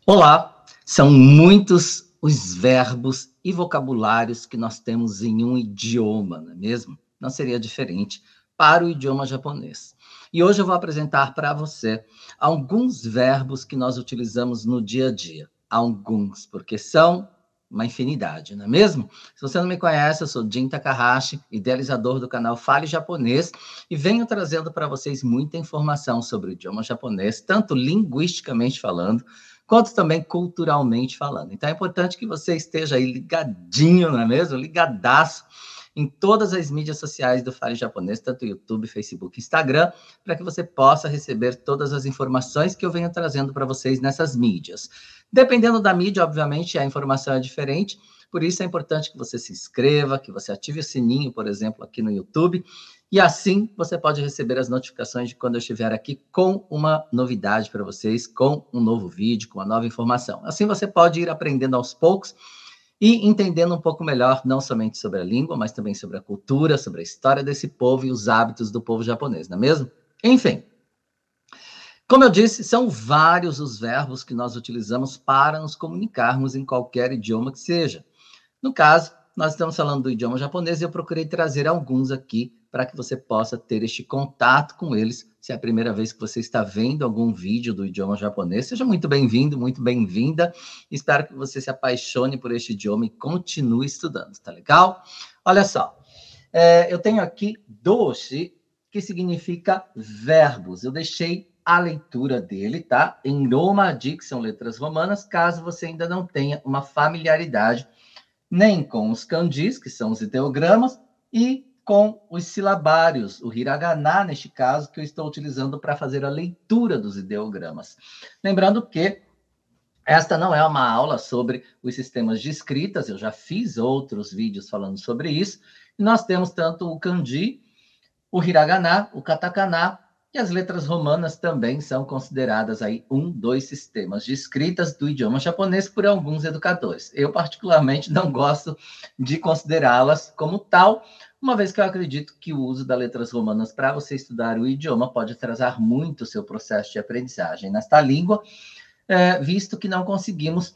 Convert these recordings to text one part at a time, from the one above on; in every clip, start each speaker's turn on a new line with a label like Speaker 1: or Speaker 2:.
Speaker 1: Olá, são muitos os verbos e vocabulários que nós temos em um idioma, não é mesmo? Não seria diferente para o idioma japonês. E hoje eu vou apresentar para você alguns verbos que nós utilizamos no dia a dia. Alguns, porque são uma infinidade, não é mesmo? Se você não me conhece, eu sou Jin Takahashi, idealizador do canal Fale Japonês, e venho trazendo para vocês muita informação sobre o idioma japonês, tanto linguisticamente falando, quanto também culturalmente falando. Então é importante que você esteja aí ligadinho, não é mesmo? Ligadaço em todas as mídias sociais do Fale Japonês, tanto YouTube, Facebook, Instagram, para que você possa receber todas as informações que eu venho trazendo para vocês nessas mídias. Dependendo da mídia, obviamente, a informação é diferente, por isso é importante que você se inscreva, que você ative o sininho, por exemplo, aqui no YouTube, e assim você pode receber as notificações de quando eu estiver aqui com uma novidade para vocês, com um novo vídeo, com uma nova informação. Assim você pode ir aprendendo aos poucos e entendendo um pouco melhor, não somente sobre a língua, mas também sobre a cultura, sobre a história desse povo e os hábitos do povo japonês, não é mesmo? Enfim, como eu disse, são vários os verbos que nós utilizamos para nos comunicarmos em qualquer idioma que seja. No caso, nós estamos falando do idioma japonês e eu procurei trazer alguns aqui para que você possa ter este contato com eles. Se é a primeira vez que você está vendo algum vídeo do idioma japonês, seja muito bem-vindo, muito bem-vinda. Espero que você se apaixone por este idioma e continue estudando, tá legal? Olha só, eu tenho aqui doshi, que significa verbos. Eu deixei a leitura dele, tá? Em Romaji, que são letras romanas, caso você ainda não tenha uma familiaridade nem com os kanjis, que são os ideogramas, e com os silabários, o hiragana, neste caso, que eu estou utilizando para fazer a leitura dos ideogramas. Lembrando que esta não é uma aula sobre os sistemas de escritas, eu já fiz outros vídeos falando sobre isso, e nós temos tanto o kanji, o hiragana, o katakana, e as letras romanas também são consideradas aí dos sistemas de escritas do idioma japonês por alguns educadores. Eu, particularmente, não gosto de considerá-las como tal, uma vez que eu acredito que o uso das letras romanas para você estudar o idioma pode atrasar muito o seu processo de aprendizagem nesta língua, visto que não conseguimos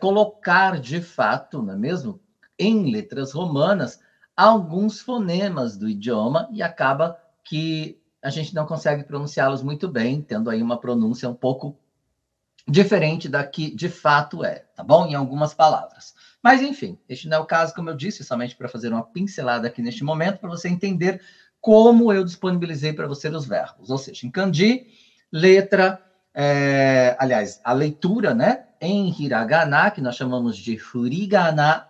Speaker 1: colocar de fato, não é mesmo, em letras romanas, alguns fonemas do idioma e acaba que a gente não consegue pronunciá-los muito bem, tendo aí uma pronúncia um pouco diferente da que de fato é, tá bom? Em algumas palavras. Mas, enfim, este não é o caso, como eu disse, somente para fazer uma pincelada aqui neste momento, para você entender como eu disponibilizei para você os verbos. Ou seja, em kanji, letra, aliás, a leitura, né? Em hiragana, que nós chamamos de furigana,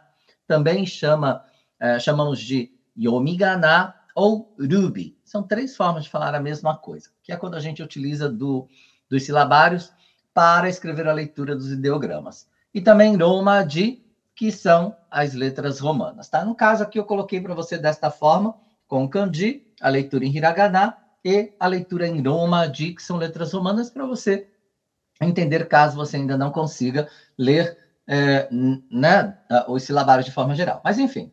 Speaker 1: também chamamos de yomigana ou ruby. São três formas de falar a mesma coisa, que é quando a gente utiliza dos silabários para escrever a leitura dos ideogramas. E também Romaji, que são as letras romanas. Tá? No caso aqui, eu coloquei para você desta forma, com kanji, a leitura em hiragana e a leitura em Romaji, que são letras romanas, para você entender caso você ainda não consiga ler né, os silabários de forma geral. Mas, enfim,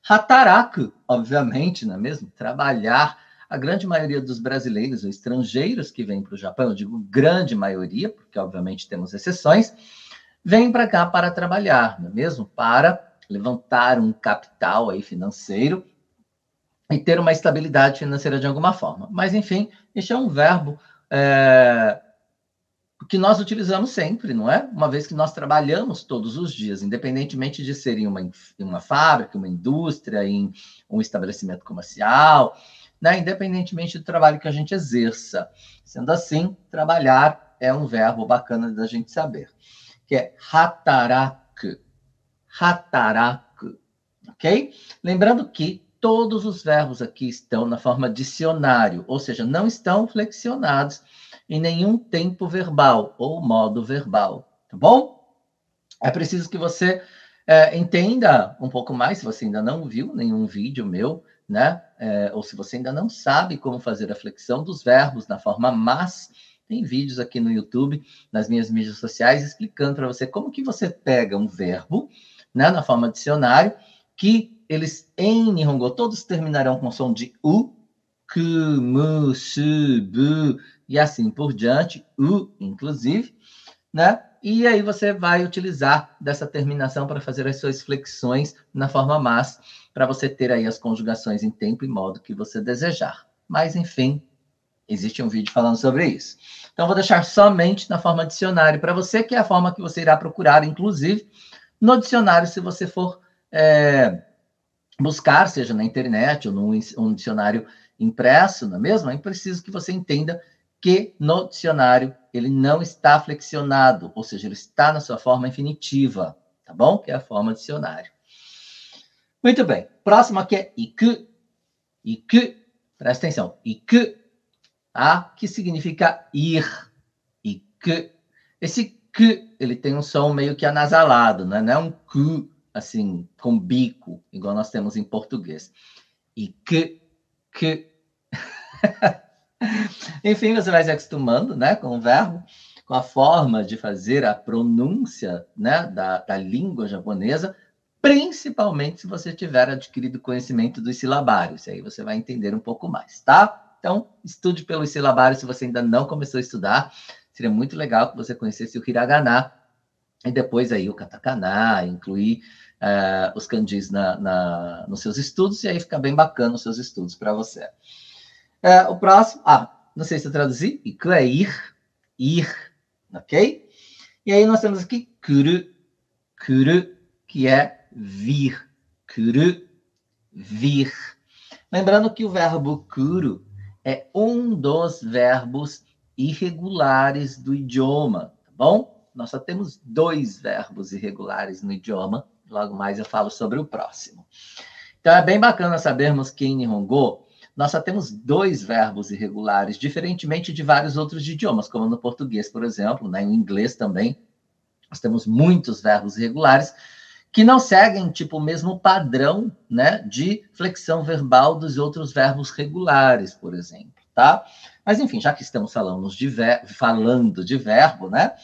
Speaker 1: hataraku, obviamente, não é mesmo? Trabalhar. A grande maioria dos brasileiros ou estrangeiros que vêm para o Japão, eu digo grande maioria, porque obviamente temos exceções, vêm para cá para trabalhar, não é mesmo? Para levantar um capital aí financeiro e ter uma estabilidade financeira de alguma forma. Mas, enfim, este é um verbo que nós utilizamos sempre, não é? Uma vez que nós trabalhamos todos os dias, independentemente de ser em uma fábrica, uma indústria, em um estabelecimento comercial, né? Independentemente do trabalho que a gente exerça. Sendo assim, trabalhar é um verbo bacana da gente saber, que é hataraku. Hataraku, ok? Lembrando que todos os verbos aqui estão na forma dicionário, ou seja, não estão flexionados em nenhum tempo verbal ou modo verbal, tá bom? É preciso que você entenda um pouco mais, se você ainda não viu nenhum vídeo meu, né? Ou se você ainda não sabe como fazer a flexão dos verbos na forma mas, tem vídeos aqui no YouTube, nas minhas mídias sociais, explicando para você como que você pega um verbo, né, na forma dicionário, que eles em Nihongo todos terminarão com som de u, ku, mu, shu, bu, e assim por diante, inclusive, né? E aí você vai utilizar dessa terminação para fazer as suas flexões na forma mas, para você ter aí as conjugações em tempo e modo que você desejar. Mas, enfim, existe um vídeo falando sobre isso. Então, vou deixar somente na forma dicionário para você, que é a forma que você irá procurar, inclusive, no dicionário, se você for buscar, seja na internet ou num dicionário impresso, não é mesmo? É preciso que você entenda que no dicionário ele não está flexionado, ou seja, ele está na sua forma infinitiva, tá bom? Que é a forma dicionário. Muito bem. Próximo aqui é iku. Iku, presta atenção. Iku, tá? Que significa ir. Iku. Esse ku, ele tem um som meio que anasalado, né? Não é um ku, assim, com bico, igual nós temos em português. Iku, ku. Enfim, você vai se acostumando, né, com o verbo, com a forma de fazer a pronúncia, né, da língua japonesa, principalmente se você tiver adquirido conhecimento dos silabários. Aí você vai entender um pouco mais, tá? Então, estude pelos silabários se você ainda não começou a estudar. Seria muito legal que você conhecesse o hiragana e depois aí o katakana, incluir os kanjis nos seus estudos, e aí fica bem bacana os seus estudos para você. O próximo, não sei se eu traduzi, iku é ir, ok? E aí nós temos aqui kuru, que é vir, kuru, vir. Lembrando que o verbo kuru é um dos verbos irregulares do idioma, tá bom? Nós só temos 2 verbos irregulares no idioma, logo mais eu falo sobre o próximo. Então é bem bacana sabermos que em Nihongo nós só temos 2 verbos irregulares, diferentemente de vários outros idiomas, como no português, por exemplo, né? Em inglês também, nós temos muitos verbos irregulares que não seguem, tipo, o mesmo padrão, né, de flexão verbal dos outros verbos regulares, por exemplo, tá? Mas, enfim, já que estamos falando de verbo, né?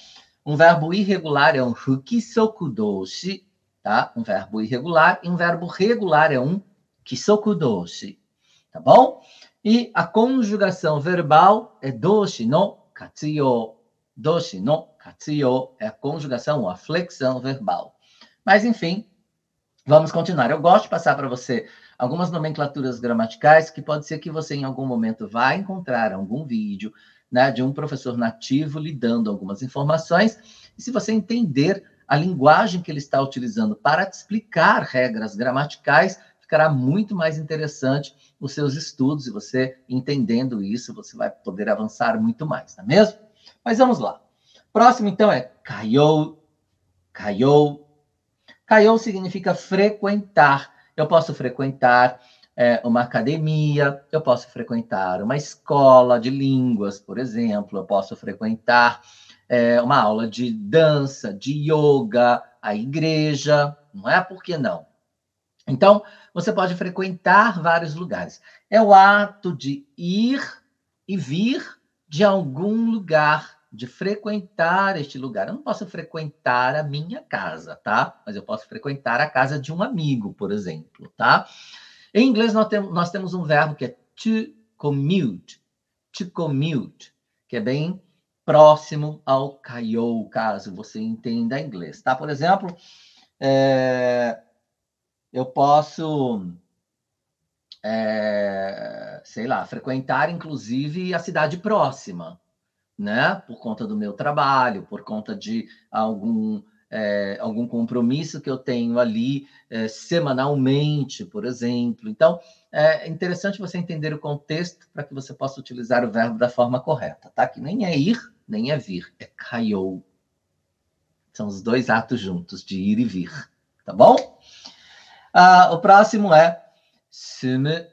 Speaker 1: Um verbo irregular é um fukisokudoshi, tá? Um verbo irregular, e um verbo regular é um kisokudoshi. Tá bom? E a conjugação verbal é doshi no katsuyo. Doshi no katsuyo é a conjugação, a flexão verbal. Mas, enfim, vamos continuar. Eu gosto de passar para você algumas nomenclaturas gramaticais que pode ser que você, em algum momento, vá encontrar algum vídeo, né, de um professor nativo lhe dando algumas informações. E se você entender a linguagem que ele está utilizando para te explicar regras gramaticais, ficará muito mais interessante os seus estudos, e você entendendo isso, você vai poder avançar muito mais, não é mesmo? Mas vamos lá. Próximo, então, é kayou. Kayou. Kayou significa frequentar. Eu posso frequentar uma academia, eu posso frequentar uma escola de línguas, por exemplo, eu posso frequentar uma aula de dança, de yoga, a igreja, não é? Por que não? Então, você pode frequentar vários lugares. É o ato de ir e vir de algum lugar, de frequentar este lugar. Eu não posso frequentar a minha casa, tá? Mas eu posso frequentar a casa de um amigo, por exemplo, tá? Em inglês, nós temos um verbo que é to commute, que é bem próximo ao kayou, caso você entenda inglês, tá? Por exemplo, eu posso, sei lá, frequentar, inclusive, a cidade próxima, né? Por conta do meu trabalho, por conta de algum compromisso que eu tenho ali semanalmente, por exemplo. Então, é interessante você entender o contexto para que você possa utilizar o verbo da forma correta, tá? Que nem é ir, nem é vir, é kayou. São os 2 atos juntos, de ir e vir, tá bom? O próximo é sumu,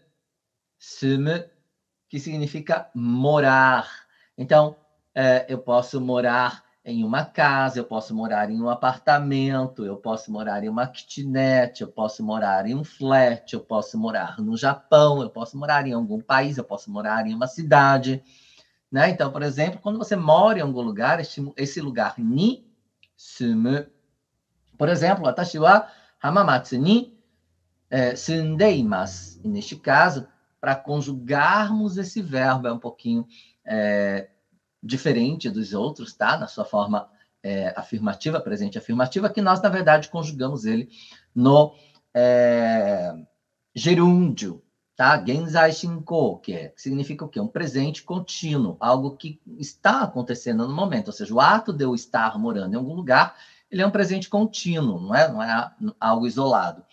Speaker 1: que significa morar. Então, eu posso morar em uma casa, eu posso morar em um apartamento, eu posso morar em uma kitnet, eu posso morar em um flat, eu posso morar no Japão, eu posso morar em algum país, eu posso morar em uma cidade, né? Então, por exemplo, quando você mora em algum lugar, esse lugar ni sumu. Por exemplo, watashi wa Hamamatsu ni sundeimasu. E neste caso, para conjugarmos esse verbo, é um pouquinho diferente dos outros, tá? Na sua forma afirmativa, presente afirmativa, que nós, na verdade, conjugamos ele no gerúndio, tá? Genzai shinko, que significa o quê? Um presente contínuo, algo que está acontecendo no momento, ou seja, o ato de eu estar morando em algum lugar, ele é um presente contínuo, não é algo isolado.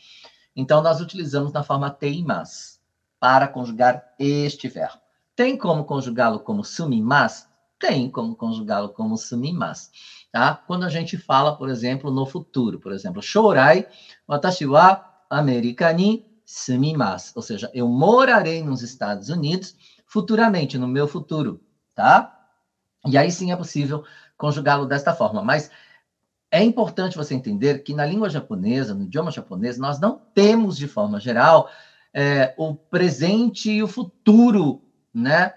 Speaker 1: Então, nós utilizamos na forma teimas para conjugar este verbo. Tem como conjugá-lo como sumimasu? Tem como conjugá-lo como sumimasu, tá? Quando a gente fala, por exemplo, no futuro, por exemplo, shourai watashi wa America ni sumimasu, ou seja, eu morarei nos Estados Unidos futuramente, no meu futuro, tá? E aí sim é possível conjugá-lo desta forma, mas é importante você entender que na língua japonesa, no idioma japonês, nós não temos, de forma geral, o presente e o futuro, né?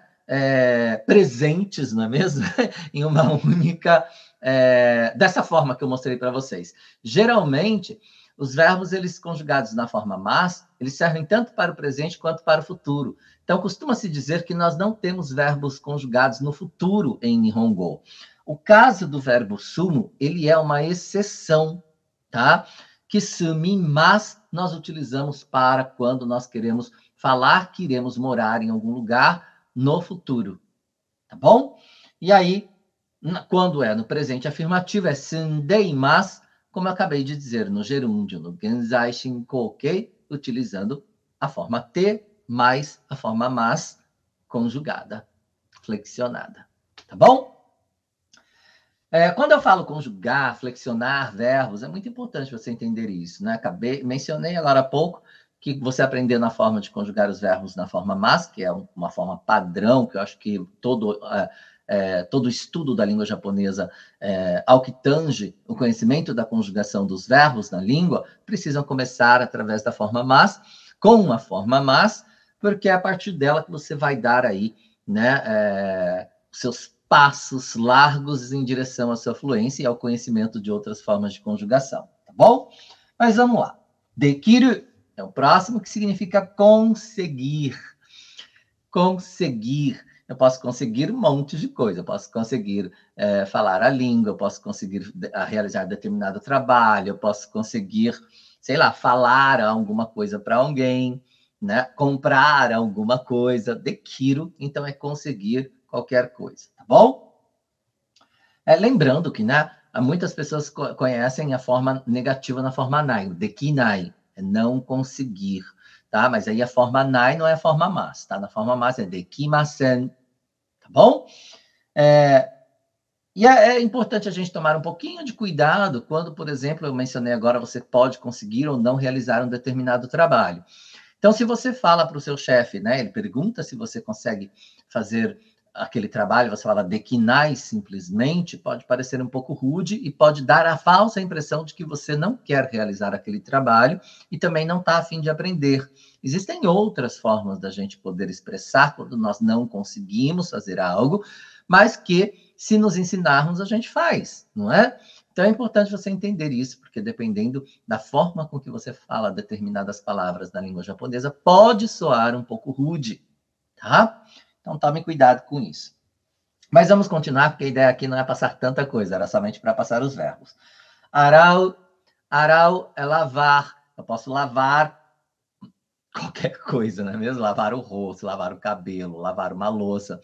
Speaker 1: Presentes, não é mesmo? Em uma única... dessa forma que eu mostrei para vocês. Geralmente, os verbos, eles conjugados na forma mas, eles servem tanto para o presente quanto para o futuro. Então, costuma-se dizer que nós não temos verbos conjugados no futuro em Nihongo. O caso do verbo sumo, ele é uma exceção, tá? Que sumimasu nós utilizamos para quando nós queremos falar que iremos morar em algum lugar no futuro, tá bom? E aí, quando é no presente afirmativo, é sundeimasu, como eu acabei de dizer, no gerúndio, no genzai shinko, ok? Utilizando a forma te mais a forma mas conjugada, flexionada, tá bom? Quando eu falo conjugar, flexionar verbos, é muito importante você entender isso, né? Mencionei agora há pouco que você aprendeu na forma de conjugar os verbos na forma mas, que é uma forma padrão, que eu acho que todo estudo da língua japonesa, ao que tange o conhecimento da conjugação dos verbos na língua, precisam começar através da forma mas, com a forma mas, porque é a partir dela que você vai dar aí, né, seus passos largos em direção à sua fluência e ao conhecimento de outras formas de conjugação, tá bom? Mas vamos lá. Dekiru é o próximo, que significa conseguir. Conseguir. Eu posso conseguir um monte de coisa. Eu posso conseguir falar a língua, eu posso conseguir realizar determinado trabalho, eu posso conseguir, sei lá, falar alguma coisa para alguém, né? Comprar alguma coisa. Dekiru, então, é conseguir qualquer coisa, tá bom? Lembrando que, né, muitas pessoas conhecem a forma negativa na forma nai, dekinai, é não conseguir, tá? Mas aí a forma nai não é a forma mas, tá? Na forma mas é dekimasen, tá bom? E é importante a gente tomar um pouquinho de cuidado quando, por exemplo, eu mencionei agora, você pode conseguir ou não realizar um determinado trabalho. Então, se você fala para o seu chefe, né, ele pergunta se você consegue fazer aquele trabalho, você fala dekinai simplesmente, pode parecer um pouco rude e pode dar a falsa impressão de que você não quer realizar aquele trabalho e também não está a fim de aprender. Existem outras formas da gente poder expressar quando nós não conseguimos fazer algo, mas que, se nos ensinarmos, a gente faz, não é? Então, é importante você entender isso, porque dependendo da forma com que você fala determinadas palavras na língua japonesa, pode soar um pouco rude, tá? Então, tome cuidado com isso. Mas vamos continuar, porque a ideia aqui não é passar tanta coisa, era somente para passar os verbos. Arau é lavar. Eu posso lavar qualquer coisa, não é mesmo? Lavar o rosto, lavar o cabelo, lavar uma louça.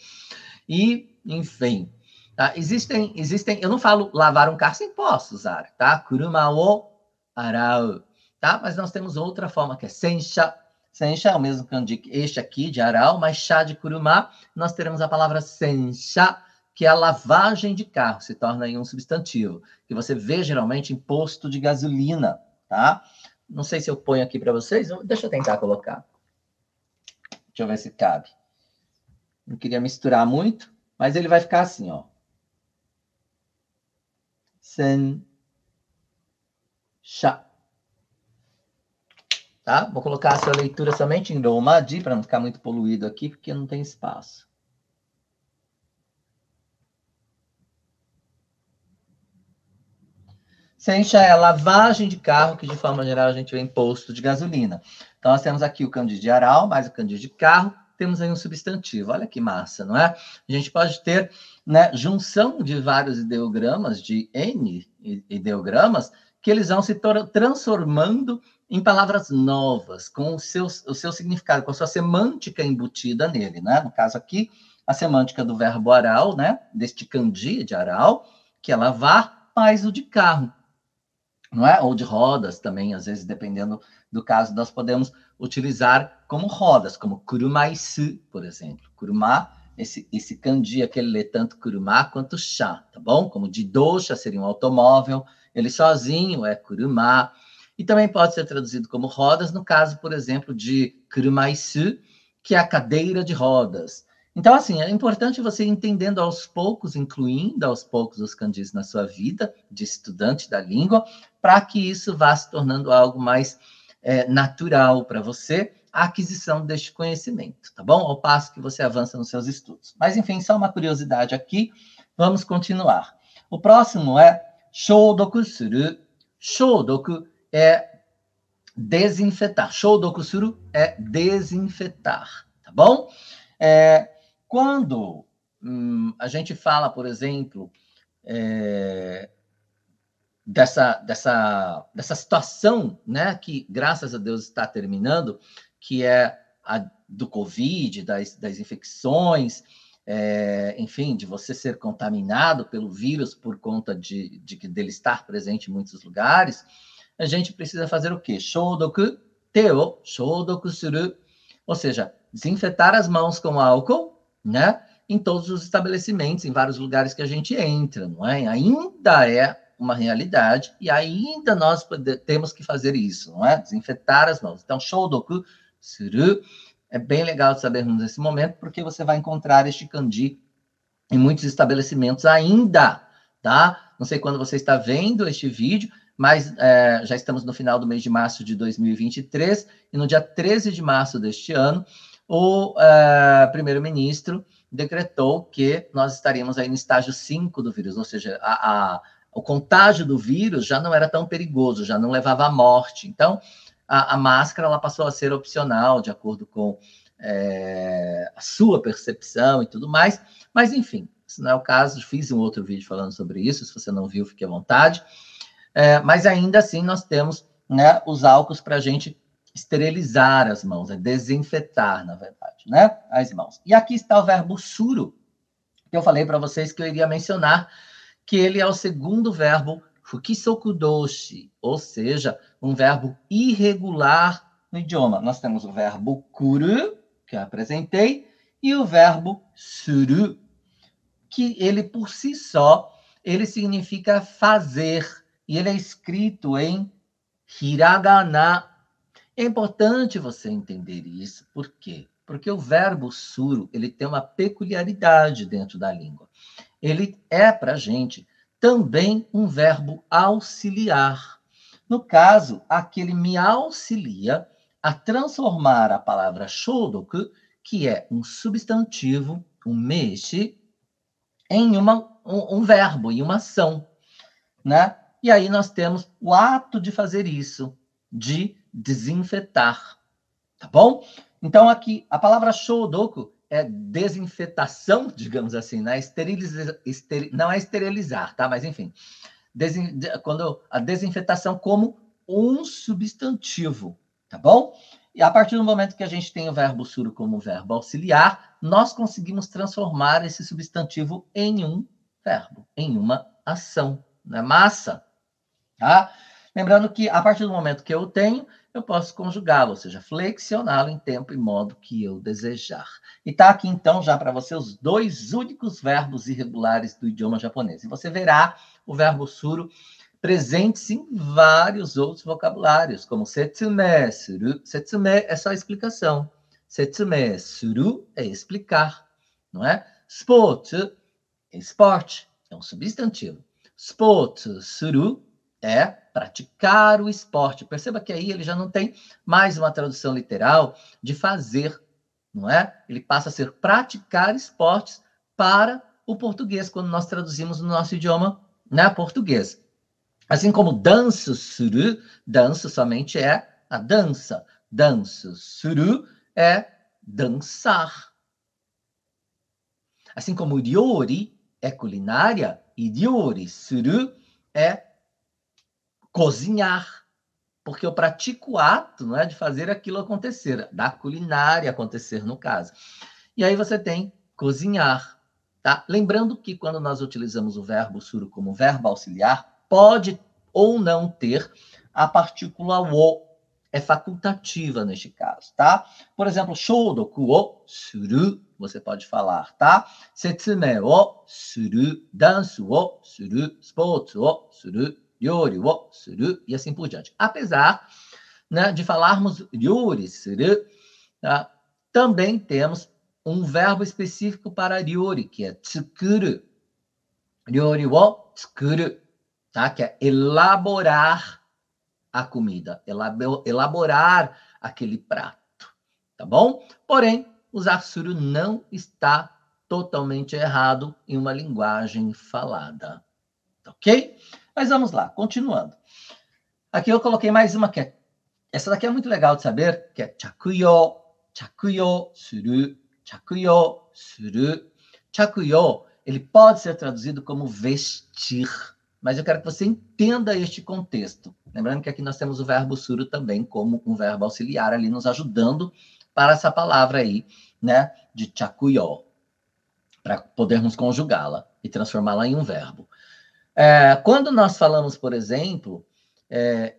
Speaker 1: E, enfim, tá? Existem, eu não falo lavar um carro, sem posso usar, tá? Kuruma o arau, tá? Mas nós temos outra forma, que é sensha. Sensha é o mesmo kanji que este aqui, de arau, mas chá de kuruma, nós teremos a palavra sensha, que é a lavagem de carro, se torna aí um substantivo, que você vê geralmente em posto de gasolina, tá? Não sei se eu ponho aqui para vocês, deixa eu tentar colocar. Deixa eu ver se cabe. Não queria misturar muito, mas ele vai ficar assim, ó. Sensha. Tá? Vou colocar a sua leitura somente em Romaji, para não ficar muito poluído aqui, porque não tem espaço. Sensha é a lavagem de carro, que de forma geral a gente vê em posto de gasolina. Então, nós temos aqui o kanji de aral, mais o kanji de carro, temos aí um substantivo. Olha que massa, não é? A gente pode ter, né, junção de vários ideogramas, de N ideogramas, que eles vão se transformando em palavras novas, com o seu significado, com a sua semântica embutida nele, né? No caso aqui, a semântica do verbo aral, né? Deste kanji de aral, que é lavar, mais o de carro, não é? Ou de rodas também, às vezes, dependendo do caso, nós podemos utilizar como rodas, como kurumaisu, por exemplo. Kuruma, esse kanji aqui, ele lê tanto kuruma quanto sha, tá bom? Como de dosha seria um automóvel, ele sozinho é kuruma. E também pode ser traduzido como rodas, no caso, por exemplo, de kurumaisu, que é a cadeira de rodas. Então, assim, é importante você ir entendendo aos poucos, incluindo aos poucos os kanjis na sua vida de estudante da língua, para que isso vá se tornando algo mais natural para você, a aquisição deste conhecimento, tá bom? Ao passo que você avança nos seus estudos. Mas, enfim, só uma curiosidade aqui, vamos continuar. O próximo é shoudoku suru. Shoudoku é desinfetar. Shoudoku suru é desinfetar, tá bom? Quando a gente fala, por exemplo, dessa situação, né, que, graças a Deus, está terminando, que é a do Covid, das infecções, enfim, de você ser contaminado pelo vírus por conta dele estar presente em muitos lugares, a gente precisa fazer o quê? Shoudoku teo, shoudoku suru, ou seja, desinfetar as mãos com álcool, né, em todos os estabelecimentos, em vários lugares que a gente entra, não é? Ainda é uma realidade, e ainda nós temos que fazer isso, não é? Desinfetar as mãos. Então, shoudoku suru é bem legal de sabermos nesse momento, porque você vai encontrar este kanji em muitos estabelecimentos ainda, tá? Não sei quando você está vendo este vídeo, mas já estamos no final do mês de março de 2023, e no dia 13 de março deste ano, o primeiro-ministro decretou que nós estaríamos aí no estágio 5 do vírus, ou seja, o contágio do vírus já não era tão perigoso, já não levava à morte. Então, a máscara ela passou a ser opcional, de acordo com a sua percepção e tudo mais. Mas, enfim, se não é o caso, fiz um outro vídeo falando sobre isso, se você não viu, fique à vontade. Mas ainda assim, nós temos, né, os álcools para a gente esterilizar as mãos, desinfetar, na verdade, né, as mãos. E aqui está o verbo suru, que eu falei para vocês que eu iria mencionar, que ele é o segundo verbo fukisokudoshi, ou seja, um verbo irregular no idioma. Nós temos o verbo kuru, que eu apresentei, e o verbo suru, que ele por si só, ele significa fazer, e ele é escrito em hiragana. É importante você entender isso, por quê? Porque o verbo suru, ele tem uma peculiaridade dentro da língua. Ele é, para a gente, também um verbo auxiliar. No caso, aquele me auxilia a transformar a palavra shoudoku, que é um substantivo, um meshi, em um verbo, em uma ação, né? E aí nós temos o ato de fazer isso, de desinfetar, tá bom? Então, aqui, a palavra shoudoku é desinfetação, digamos assim, né? Não é esterilizar, tá? Mas, enfim, quando a desinfetação como um substantivo, tá bom? E a partir do momento que a gente tem o verbo suru como verbo auxiliar, nós conseguimos transformar esse substantivo em um verbo, em uma ação, né? Massa, tá? Lembrando que, a partir do momento que eu tenho, eu posso conjugá-lo, ou seja, flexioná-lo em tempo e modo que eu desejar. E tá aqui, então, já para você, os dois únicos verbos irregulares do idioma japonês. E você verá o verbo suru presente em vários outros vocabulários, como setsume suru. Setsume é só explicação. Setsume suru é explicar, não é? Sports é esporte, é um substantivo. Sports suru é praticar o esporte. Perceba que aí ele já não tem mais uma tradução literal de fazer, não é? Ele passa a ser praticar esportes para o português, quando nós traduzimos no nosso idioma, né, português. Assim como danço suru, danço somente é a dança. Danço suru é dançar. Assim como ryori é culinária e ryori suru é cozinhar. Porque eu pratico o ato, não é, de fazer aquilo acontecer, da culinária acontecer, no caso. E aí você tem cozinhar, tá? Lembrando que quando nós utilizamos o verbo suru como verbo auxiliar, pode ou não ter a partícula o, é facultativa neste caso, tá? Por exemplo, shoudoku o suru, você pode falar, tá? Setsumei o suru, danço o suru, spotsu o suru, ryori o suru, e assim por diante. Apesar, né, de falarmos ryori suru, tá? Também temos um verbo específico para ryori, que é tsukuru. Ryori wo tsukuru, tá? Que é elaborar a comida, elaborar aquele prato, tá bom? Porém, usar suru não está totalmente errado em uma linguagem falada, ok? Mas vamos lá, continuando. Aqui eu coloquei mais uma que é, essa daqui é muito legal de saber, que é chakuyo, chakuyo suru, chakuyo suru. Chakuyo, ele pode ser traduzido como vestir, mas eu quero que você entenda este contexto. Lembrando que aqui nós temos o verbo suru também como um verbo auxiliar ali nos ajudando para essa palavra aí, né, de chakuyo, para podermos conjugá-la e transformá-la em um verbo. Quando nós falamos, por exemplo,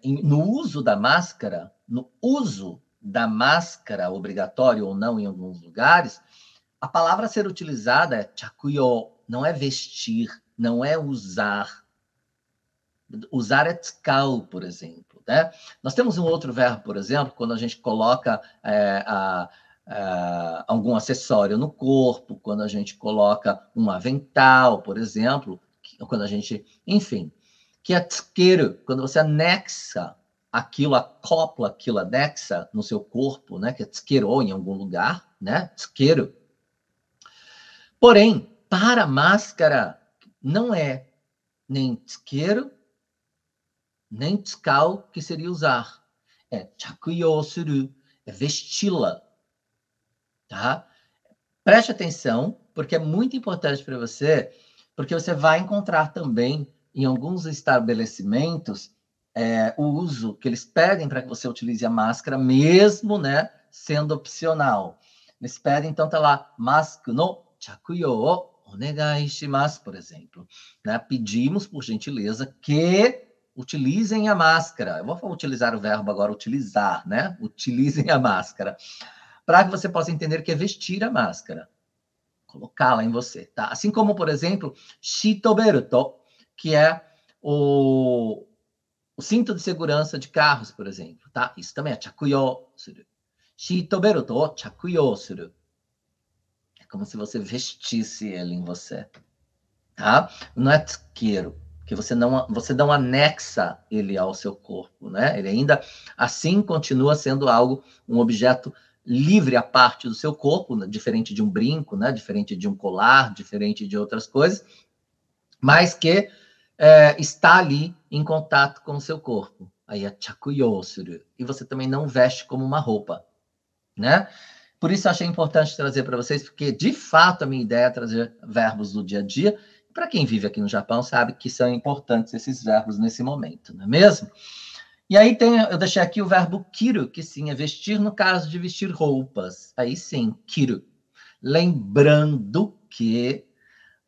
Speaker 1: no uso da máscara, obrigatório ou não em alguns lugares, a palavra a ser utilizada é chakuyo, não é vestir, não é usar. Usar é tsukau, por exemplo, né? Nós temos um outro verbo, por exemplo, quando a gente coloca algum acessório no corpo, quando a gente coloca um avental, por exemplo, quando a gente, enfim, que é tsukeru, quando você anexa aquilo, acopla aquilo, anexa no seu corpo, né? Que é tsukeru em algum lugar, né? Tsukeru. Porém, para máscara, não é nem tsukeru, nem tsukau, que seria usar. É chakuyo suru, é vesti-la, tá? Preste atenção, porque é muito importante para você, porque você vai encontrar também em alguns estabelecimentos o uso que eles pedem para que você utilize a máscara, mesmo, né, sendo opcional. Eles pedem, então, tá lá, mask no chakuyo o onegai shimasu, por exemplo. Né? Pedimos, por gentileza, que utilizem a máscara. Eu vou utilizar o verbo agora, utilizar, né? Utilizem a máscara. Para que você possa entender que é vestir a máscara. Colocá-la em você, tá? Assim como, por exemplo, shitoberuto, que é o cinto de segurança de carros, por exemplo, tá? Isso também é chakuyo suru. Shitoberuto o chakuyo suru. É como se você vestisse ele em você, tá? Não é tsukeru, que você não anexa ele ao seu corpo, né? Ele ainda assim continua sendo algo, um objeto livre à parte do seu corpo, né? Diferente de um brinco, né? Diferente de um colar, diferente de outras coisas, mas que está ali em contato com o seu corpo. Aí é chakuyo suru. E você também não veste como uma roupa, né? Por isso eu achei importante trazer para vocês, porque de fato a minha ideia é trazer verbos do dia a dia. Para quem vive aqui no Japão sabe que são importantes esses verbos nesse momento, não é mesmo? E aí eu deixei aqui o verbo kiru, que sim é vestir, no caso de vestir roupas. Aí sim, kiru. Lembrando que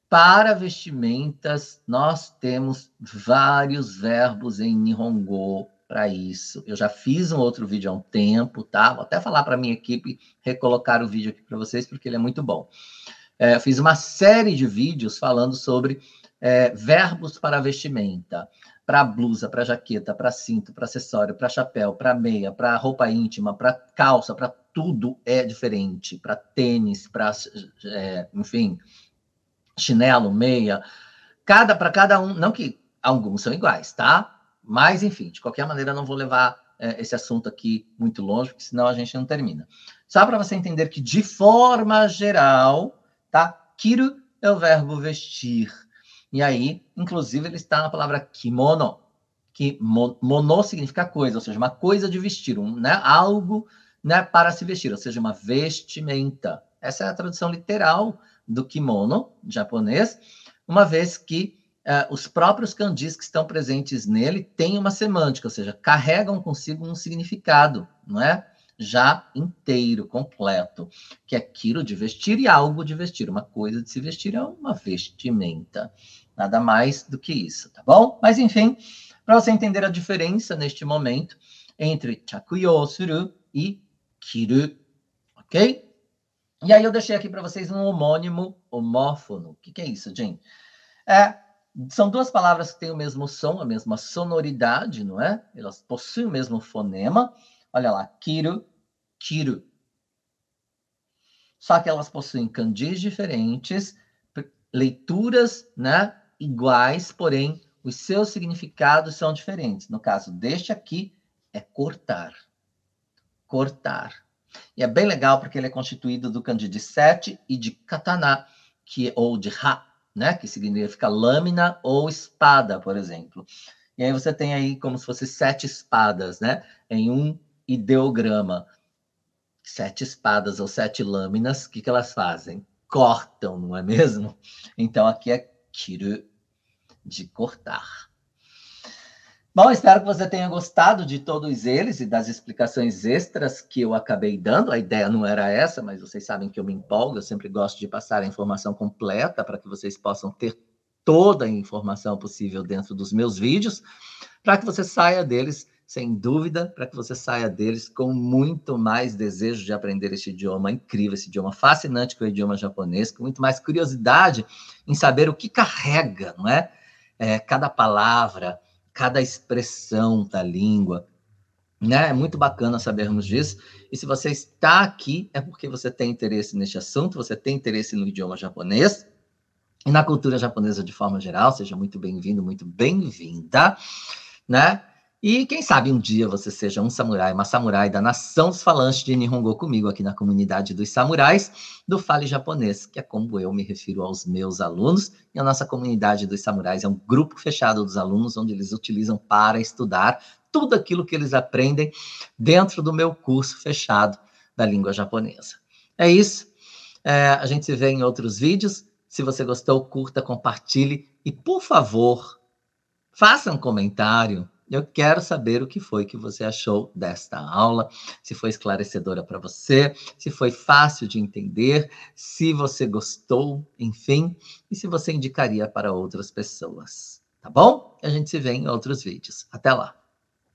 Speaker 1: para vestimentas nós temos vários verbos em Nihongo para isso. Eu já fiz um outro vídeo há um tempo, tá? Vou até falar para a minha equipe recolocar o vídeo aqui para vocês, porque ele é muito bom. Eu fiz uma série de vídeos falando sobre verbos para vestimenta. Para blusa, para jaqueta, para cinto, para acessório, para chapéu, para meia, para roupa íntima, para calça, para tudo é diferente. Para tênis, para, enfim, chinelo, meia. Para cada um, não que alguns são iguais, tá? Mas, enfim, de qualquer maneira, não vou levar esse assunto aqui muito longe, porque senão a gente não termina. Só para você entender que, de forma geral, tá? Kiru é o verbo vestir. E aí, inclusive, ele está na palavra kimono, que mono significa coisa, ou seja, uma coisa de vestir, né? Algo né, para se vestir, ou seja, uma vestimenta. Essa é a tradução literal do kimono japonês, uma vez que os próprios kanjis que estão presentes nele têm uma semântica, ou seja, carregam consigo um significado, não é? Já inteiro, completo, que é kiro de vestir e algo de vestir. Uma coisa de se vestir é uma vestimenta. Nada mais do que isso, tá bom? Mas, enfim, para você entender a diferença neste momento entre chakuyo suru e kiru, ok? E aí eu deixei aqui para vocês um homônimo homófono. O que é isso, gente? São duas palavras que têm o mesmo som, a mesma sonoridade, não é? Elas possuem o mesmo fonema. Olha lá, kiru, kiru. Só que elas possuem kanjis diferentes, leituras, né, iguais, porém os seus significados são diferentes. No caso deste aqui, é cortar. Cortar. E é bem legal porque ele é constituído do kanji de sete e de katana, ou de ha, né, que significa lâmina ou espada, por exemplo. E aí você tem aí como se fosse 7 espadas, né, em um ideograma. 7 espadas ou 7 lâminas, o que elas fazem? Cortam, não é mesmo? Então aqui é kiru, de cortar. Bom, espero que você tenha gostado de todos eles e das explicações extras que eu acabei dando. A ideia não era essa, mas vocês sabem que eu me empolgo, eu sempre gosto de passar a informação completa para que vocês possam ter toda a informação possível dentro dos meus vídeos, para que você saia deles sem dúvida, para que você saia deles com muito mais desejo de aprender este idioma incrível, esse idioma fascinante que é o idioma japonês, com muito mais curiosidade em saber o que carrega, não é? Cada palavra, cada expressão da língua, né? É muito bacana sabermos disso. E se você está aqui, é porque você tem interesse neste assunto, você tem interesse no idioma japonês e na cultura japonesa de forma geral. Seja muito bem-vindo, muito bem-vinda, né? E quem sabe um dia você seja um samurai, uma samurai da nação dos falantes de Nihongo comigo aqui na comunidade dos samurais do Fale Japonês, que é como eu me refiro aos meus alunos. E a nossa comunidade dos samurais é um grupo fechado dos alunos, onde eles utilizam para estudar tudo aquilo que eles aprendem dentro do meu curso fechado da língua japonesa. É isso. A gente se vê em outros vídeos. Se você gostou, curta, compartilhe e, por favor, faça um comentário. Eu quero saber o que foi que você achou desta aula, se foi esclarecedora para você, se foi fácil de entender, se você gostou, enfim, e se você indicaria para outras pessoas. Tá bom? A gente se vê em outros vídeos. Até lá.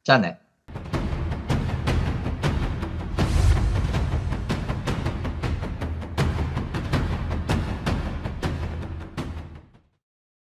Speaker 1: Tchau, né?